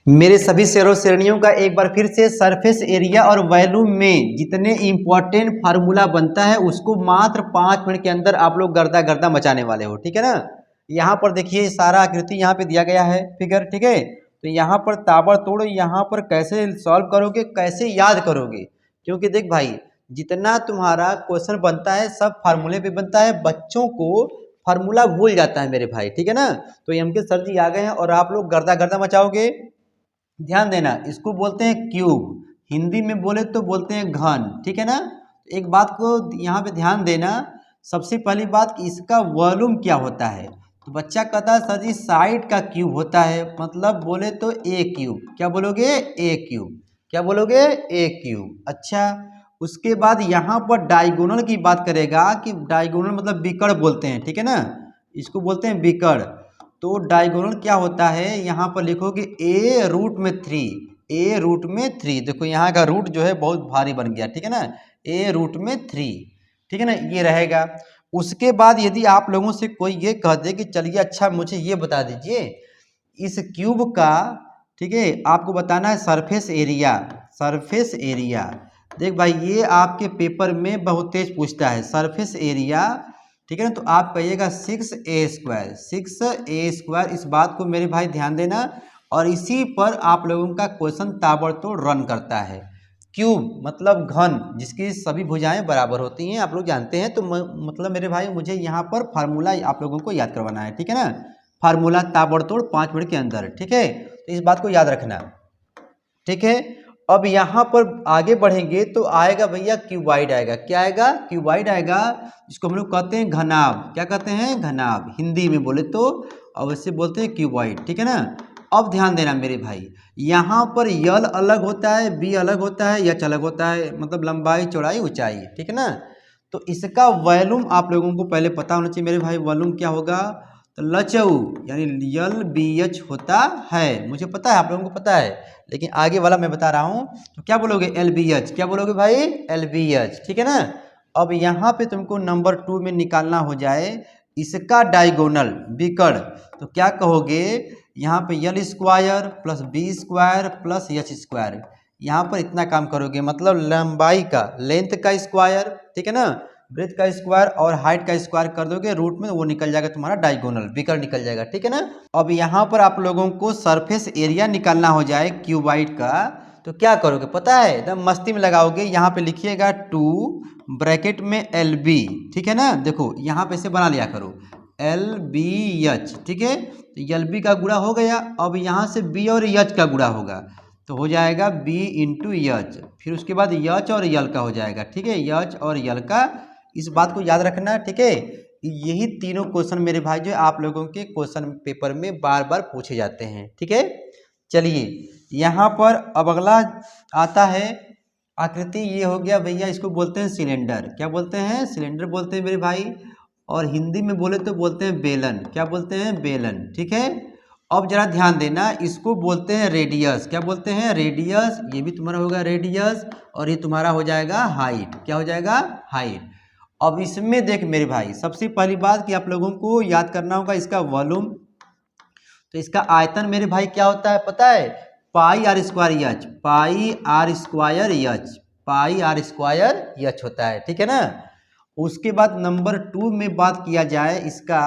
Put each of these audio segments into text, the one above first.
मेरे सभी शेरों श्रेणियों का एक बार फिर से सरफेस एरिया और वॉल्यूम में जितने इंपॉर्टेंट फार्मूला बनता है उसको मात्र 5 मिनट के अंदर आप लोग गर्दा गर्दा मचाने वाले हो। ठीक है ना। यहाँ पर देखिए सारा आकृति यहाँ पे दिया गया है फिगर। ठीक है, तो यहाँ पर ताबड़तोड़ यहाँ पर कैसे सॉल्व करोगे, कैसे याद करोगे, क्योंकि देख भाई जितना तुम्हारा क्वेश्चन बनता है सब फार्मूले पे बनता है, बच्चों को फार्मूला भूल जाता है मेरे भाई। ठीक है ना। तो एम के सर जी आ गए हैं और आप लोग गर्दा गर्दा मचाओगे। ध्यान देना, इसको बोलते हैं क्यूब, हिंदी में बोले तो बोलते हैं घन। ठीक है ना। एक बात को यहाँ पे ध्यान देना, सबसे पहली बात कि इसका वॉल्यूम क्या होता है। तो बच्चा कहता है सर जी साइड का क्यूब होता है, मतलब बोले तो ए क्यूब। क्या बोलोगे? ए क्यूब। क्या बोलोगे? ए क्यूब। अच्छा, उसके बाद यहाँ पर डायगोनल की बात करेगा कि डायगोनल मतलब बिकड़ बोलते हैं। ठीक है ना, इसको बोलते हैं बिकड़। तो डायगोनल क्या होता है, यहाँ पर लिखोगे ए रूट में 3, ए रूट में 3। देखो यहाँ का रूट जो है बहुत भारी बन गया। ठीक है ना, ए रूट में 3। ठीक है ना, ये रहेगा। उसके बाद यदि आप लोगों से कोई ये कह दे कि चलिए अच्छा मुझे ये बता दीजिए इस क्यूब का, ठीक है, आपको बताना है सरफेस एरिया। सरफेस एरिया देख भाई ये आपके पेपर में बहुत तेज पूछता है सरफेस एरिया। ठीक है ना, तो आप कहिएगा 6a²। 6a², इस बात को मेरे भाई ध्यान देना, और इसी पर आप लोगों का क्वेश्चन ताबड़तोड़ रन करता है। क्यूब मतलब घन जिसकी सभी भुजाएं बराबर होती हैं, आप लोग जानते हैं। तो मतलब मेरे भाई मुझे यहाँ पर फार्मूला आप लोगों को याद करवाना है। ठीक है ना, फार्मूला ताबड़तोड़ 5 मिनट के अंदर। ठीक है, तो इस बात को याद रखना। ठीक है, अब यहाँ पर आगे बढ़ेंगे तो आएगा भैया क्यूबाइड आएगा। क्या आएगा? क्यूबाइड आएगा, जिसको हम लोग कहते हैं घनाभ। क्या कहते हैं? घनाभ, हिंदी में बोले तो, और वैसे बोलते हैं क्यूबाइड। ठीक है ना। अब ध्यान देना मेरे भाई, यहाँ पर यल अलग होता है, बी अलग होता है, एच अलग होता है, मतलब लंबाई चौड़ाई ऊंचाई। ठीक है ना। तो इसका वॉल्यूम आप लोगों को पहले पता होना चाहिए मेरे भाई। वॉल्यूम क्या होगा? तो लचऊ यानी यल बी एच होता है, मुझे पता है, आप लोगों को पता है, लेकिन आगे वाला मैं बता रहा हूँ। तो क्या बोलोगे? L B H. क्या बोलोगे भाई? L B H. ठीक है ना। अब यहाँ पे तुमको नंबर 2 में निकालना हो जाए इसका डायगोनल बिकड़, तो क्या कहोगे? यहाँ पे L square plus B square plus H square. यहाँ पर इतना काम करोगे, मतलब लंबाई का, लेंथ का स्क्वायर, ठीक है ना, ब्रेथ का स्क्वायर और हाइट का स्क्वायर कर दोगे रूट में, वो निकल जाएगा तुम्हारा डायगोनल, बिकड़ निकल जाएगा। ठीक है ना। अब यहाँ पर आप लोगों को सरफेस एरिया निकालना हो जाए क्यूबाइड का, तो क्या करोगे पता है? एकदम मस्ती में लगाओगे। यहाँ पे लिखिएगा 2 ब्रैकेट में एल बी। ठीक है ना, देखो यहाँ पे से बना लिया करो एल बी एच। ठीक है, तो एल बी का गुणा हो गया, अब यहाँ से बी और एच का गुणा होगा, तो हो जाएगा बी इंटू एच, फिर उसके बाद एच और यल का हो जाएगा। ठीक है, एच और यल का, इस बात को याद रखना। ठीक है, यही तीनों क्वेश्चन मेरे भाई जो आप लोगों के क्वेश्चन पेपर में बार बार पूछे जाते हैं। ठीक है, चलिए यहाँ पर अब अगला आता है आकृति। ये हो गया भैया, इसको बोलते हैं सिलेंडर। क्या बोलते हैं? सिलेंडर बोलते हैं मेरे भाई, और हिंदी में बोले तो बोलते हैं बेलन। क्या बोलते हैं? बेलन। ठीक है, अब जरा ध्यान देना, इसको बोलते हैं रेडियस। क्या बोलते हैं? रेडियस। ये भी तुम्हारा होगा रेडियस, और ये तुम्हारा हो जाएगा हाइट। क्या हो जाएगा? हाइट। अब इसमें देख मेरे भाई, सबसे पहली बात कि आप लोगों को याद करना होगा इसका वॉल्यूम। तो इसका आयतन मेरे भाई क्या होता है पता है? Pi r square h. Pi r square h, pi r square h होता है। ठीक है ना। उसके बाद नंबर 2 में बात किया जाए इसका,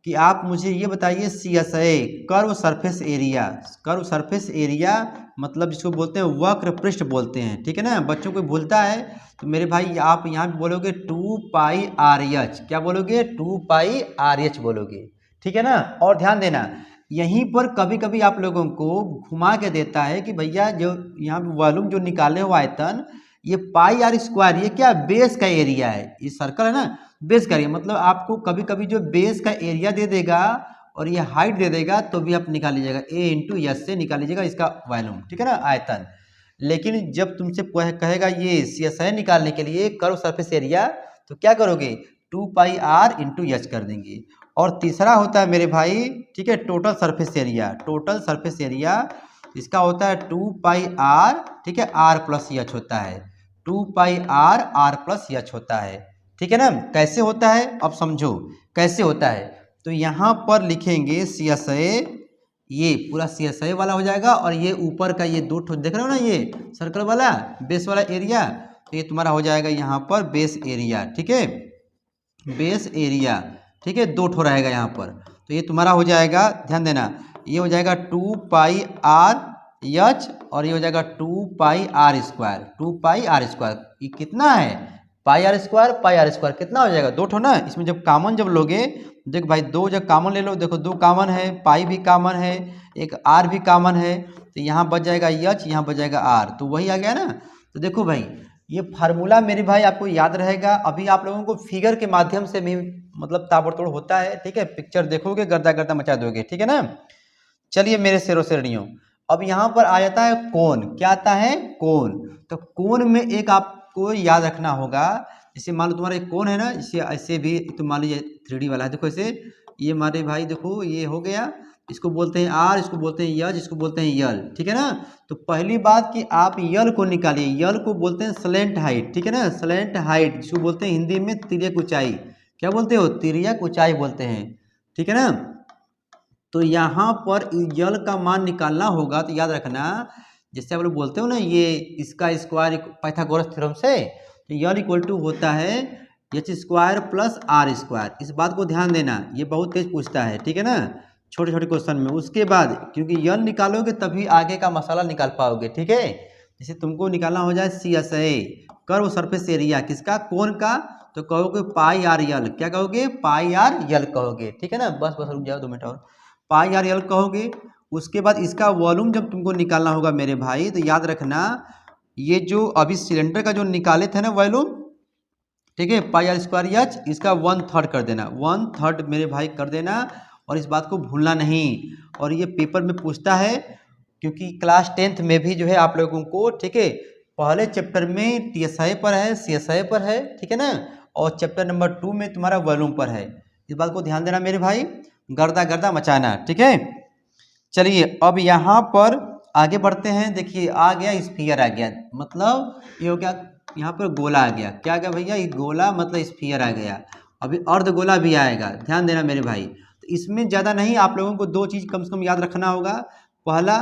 कि आप मुझे ये बताइए C S A, curve surface area. Curve surface area मतलब जिसको बोलते हैं वक्र पृष्ठ बोलते हैं। ठीक है ना, बच्चों को भूलता है, तो मेरे भाई आप यहाँ पे बोलोगे 2 पाई आर एच। क्या बोलोगे? 2 पाई आर एच बोलोगे। ठीक है ना। और ध्यान देना, यहीं पर कभी कभी आप लोगों को घुमा के देता है कि भैया जो यहाँ पे वॉल्यूम जो निकाले हो आयतन, ये पाई आर स्क्वायर, ये क्या बेस का एरिया है, ये सर्कल है ना, बेस का एरिया, मतलब आपको कभी कभी जो बेस का एरिया दे देगा और ये हाइट दे देगा तो भी आप निकाल लीजिएगा, ए इंटू एस से निकाल लीजिएगा इसका वॉल्यूम। ठीक है ना, आयतन। लेकिन जब तुमसे कहेगा ये सी एस आई निकालने के लिए कर्व सरफेस एरिया, तो क्या करोगे? 2 पाई आर इंटू एच कर देंगे। और तीसरा होता है मेरे भाई, ठीक है, total surface area. Total surface area इसका होता है 2 पाई आर, ठीक है, आर प्लस एच होता है। 2 pi are, are plus H होता है। ठीक है ना। कैसे होता है अब समझो कैसे होता है। तो यहाँ पर लिखेंगे सी एस ए, ये पूरा CSI वाला हो जाएगा, और ये ऊपर का ये 2 ठो देख रहे हो ना, ये सर्कल वाला बेस वाला एरिया, तो ये तुम्हारा हो जाएगा यहाँ पर बेस एरिया। ठीक है, बेस एरिया। ठीक है, 2 ठो रहेगा यहाँ पर, तो ये तुम्हारा हो जाएगा, ध्यान देना, ये हो जाएगा 2 पाई आर एच, और ये हो जाएगा 2 pi r square. 2 pi r square ये कितना है, पाई आर स्क्वायर कितना हो जाएगा, 2 ठो ना। इसमें जब कॉमन जब लोगे, देख भाई 2 जब कॉमन ले लो, देखो 2 कॉमन है, पाई भी कॉमन है, एक आर भी कॉमन है, तो यहाँ बच जाएगा एच, यहाँ बच जाएगा आर, तो वही आ गया ना। तो देखो भाई ये फार्मूला मेरे भाई आपको याद रहेगा, अभी आप लोगों को फिगर के माध्यम से भी मतलब ताबड़तोड़ होता है। ठीक है, पिक्चर देखोगे गर्दा गर्दा मचा दोगे। ठीक है ना, चलिए मेरे शेरों शेरनियों, अब यहाँ पर आ जाता है कोण। क्या आता है, कोण। तो कोण में एक आपको याद रखना होगा, जैसे मान लो तुम्हारा एक कोण है ना, इसे ऐसे भी तुम मान लीजिए 3D वाला है, देखो ऐसे, ये हमारे भाई देखो ये हो गया, इसको बोलते हैं आर, इसको बोलते हैं यज, इसको बोलते हैं यल। ठीक है ना, तो पहली बात कि आप यल को निकालिए, यल को बोलते हैं स्लेंट हाइट। ठीक है ना, स्लेंट हाइट जिसको बोलते हैं हिंदी में तिर्यक ऊंचाई। क्या बोलते हो, तिर्यक ऊंचाई बोलते हैं। ठीक है ना, तो यहाँ पर यल का मान निकालना होगा, तो याद रखना, जैसे आप लोग बोलते हो ना ये इसका स्क्वायर पाइथागोरस थ्योरम से, तो यल इक्वल टू होता है H square plus R square. इस बात को ध्यान देना, ये बहुत तेज पूछता है। ठीक है ना, छोटे छोटे क्वेश्चन में। उसके बाद क्योंकि यल निकालोगे तभी आगे का मसाला निकाल पाओगे। ठीक है, जैसे तुमको निकालना हो जाए CSA कर्व सरफेस एरिया किसका, कोण का, तो कहोगे पाई आर यल। क्या कहोगे, पाई आर यल कहोगे। ठीक है ना, बस बस रुक जाओ 2 मिनट और, पाई आर यल कहोगे। उसके बाद इसका वॉल्यूम जब तुमको निकालना होगा मेरे भाई, तो याद रखना ये जो अभी सिलेंडर का जो निकाले थे ना वॉल्यूम, ठीक है, पाई आर स्क्वायर एच, इसका 1/3 कर देना, 1/3 मेरे भाई कर देना, और इस बात को भूलना नहीं। और ये पेपर में पूछता है, क्योंकि क्लास 10th में भी जो है आप लोगों को, ठीक है, पहले चैप्टर में TSI पर है, CSI पर है। ठीक है ना, और चैप्टर नंबर 2 में तुम्हारा वॉल्यूम पर है। इस बात को ध्यान देना मेरे भाई, गर्दा गर्दा मचाना। ठीक है, चलिए अब यहाँ पर आगे बढ़ते हैं। देखिए आ गया स्फीयर, आ गया मतलब ये हो गया, यहाँ पर गोला आ गया। क्या आ गया भैया, ये गोला मतलब स्फीयर आ गया। अभी अर्ध गोला भी आएगा, ध्यान देना मेरे भाई। तो इसमें ज़्यादा नहीं, आप लोगों को 2 चीज़ कम से कम याद रखना होगा। पहला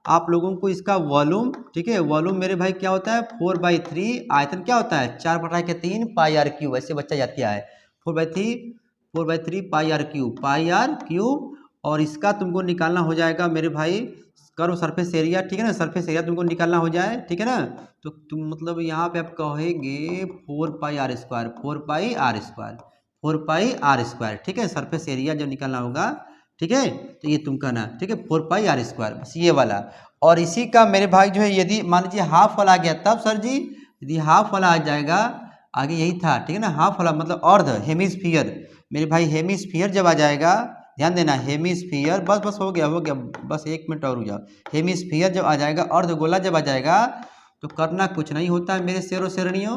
आप लोगों को इसका वॉल्यूम, ठीक है, वॉल्यूम मेरे भाई क्या होता है, 4/3, आयतन क्या होता है 4/3 पाई आर क्यूब, ऐसे बच्चा याद किया है, 4/3 pi r cube, pi r cube. और इसका तुमको निकालना हो जाएगा मेरे भाई कर्व सरफेस एरिया। ठीक है ना, सरफेस एरिया तुमको निकालना हो जाए। ठीक है ना, तो तुम मतलब यहाँ पे आप कहेंगे 4 pi r square, 4 pi r square, 4 pi r square. ठीक है, सरफेस एरिया जब निकालना होगा, ठीक है, तो ये तुम कहना, ठीक है, 4 पाई आर स्क्वायर, बस ये वाला। और इसी का मेरे भाई जो है यदि मान लीजिए हाफ वाला आ गया, तब सर जी यदि हाफ वाला आ जाएगा, आगे यही था। ठीक है ना, हाफ वाला मतलब अर्ध, हेमिस्फीयर मेरे भाई, हेमिस्फीयर जब आ जाएगा, ध्यान देना, हेमिस्फीयर, बस बस हो गया, बस 1 मिनट और रुक जाओ। हेमिस्फीयर जब आ जाएगा, अर्ध गोला जब आ जाएगा, तो करना कुछ नहीं होता है मेरे शेरों शेरनियों।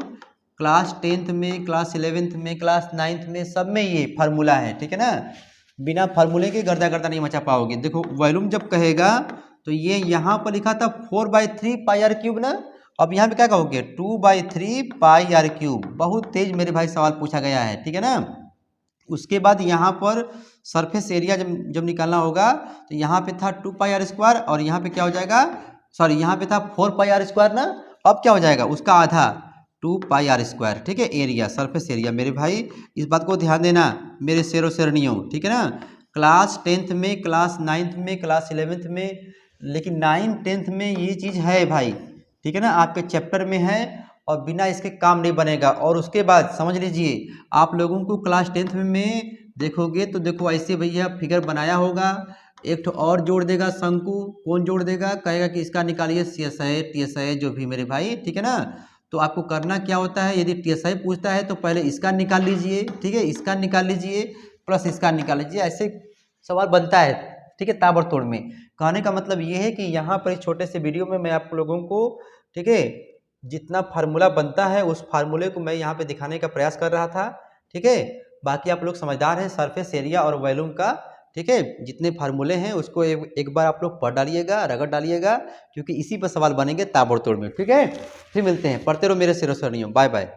क्लास 10th में, क्लास 11th में, क्लास 9th में, सब में ये फार्मूला है। ठीक है ना, बिना फार्मूले के गर्दा गर्दा नहीं मचा पाओगे। देखो वॉल्यूम जब कहेगा, तो ये यहाँ पर लिखा था 4/3 पाई आर क्यूब ना, अब यहाँ पे क्या कहोगे 2/3 पाई आर क्यूब। बहुत तेज मेरे भाई सवाल पूछा गया है। ठीक है ना, उसके बाद यहाँ पर सरफेस एरिया जब निकालना होगा, तो यहाँ पे था 2 पाई आर स्क्वायर, और यहाँ पे क्या हो जाएगा, सॉरी यहाँ पे था 4 पाई आर स्क्वायर ना, अब क्या हो जाएगा उसका आधा 2 पाई आर स्क्वायर। ठीक है, एरिया, सरफेस एरिया मेरे भाई, इस बात को ध्यान देना मेरे शेरों शेरनियों। ठीक है ना, क्लास 10th में, क्लास 9th में, क्लास 11th में, लेकिन 9th 10th में ये चीज़ है भाई। ठीक है ना, आपके चैप्टर में है, और बिना इसके काम नहीं बनेगा। और उसके बाद समझ लीजिए, आप लोगों को क्लास 10th में देखोगे तो देखो ऐसे भैया फिगर बनाया होगा, एक तो और जोड़ देगा शंकु, कौन जोड़ देगा, कहेगा कि इसका निकालिए CSI TSI जो भी मेरे भाई। ठीक है ना, तो आपको करना क्या होता है, यदि TSI पूछता है तो पहले इसका निकाल लीजिए, ठीक है, इसका निकाल लीजिए प्लस इसका निकाल लीजिए, ऐसे सवाल बनता है। ठीक है, ताबड़तोड़ में। कहने का मतलब ये है कि यहाँ पर इस छोटे से वीडियो में मैं आप लोगों को, ठीक है, जितना फार्मूला बनता है उस फार्मूले को मैं यहाँ पे दिखाने का प्रयास कर रहा था। ठीक है, बाकी आप लोग समझदार हैं सरफेस एरिया और वॉल्यूम का। ठीक है, जितने फार्मूले हैं उसको एक बार आप लोग पढ़ डालिएगा, रगड़ डालिएगा, क्योंकि इसी पर सवाल बनेंगे ताबड़तोड़ में। ठीक है, फिर मिलते हैं, पढ़ते रहो मेरे शेरों शेरनियों, बाय बाय।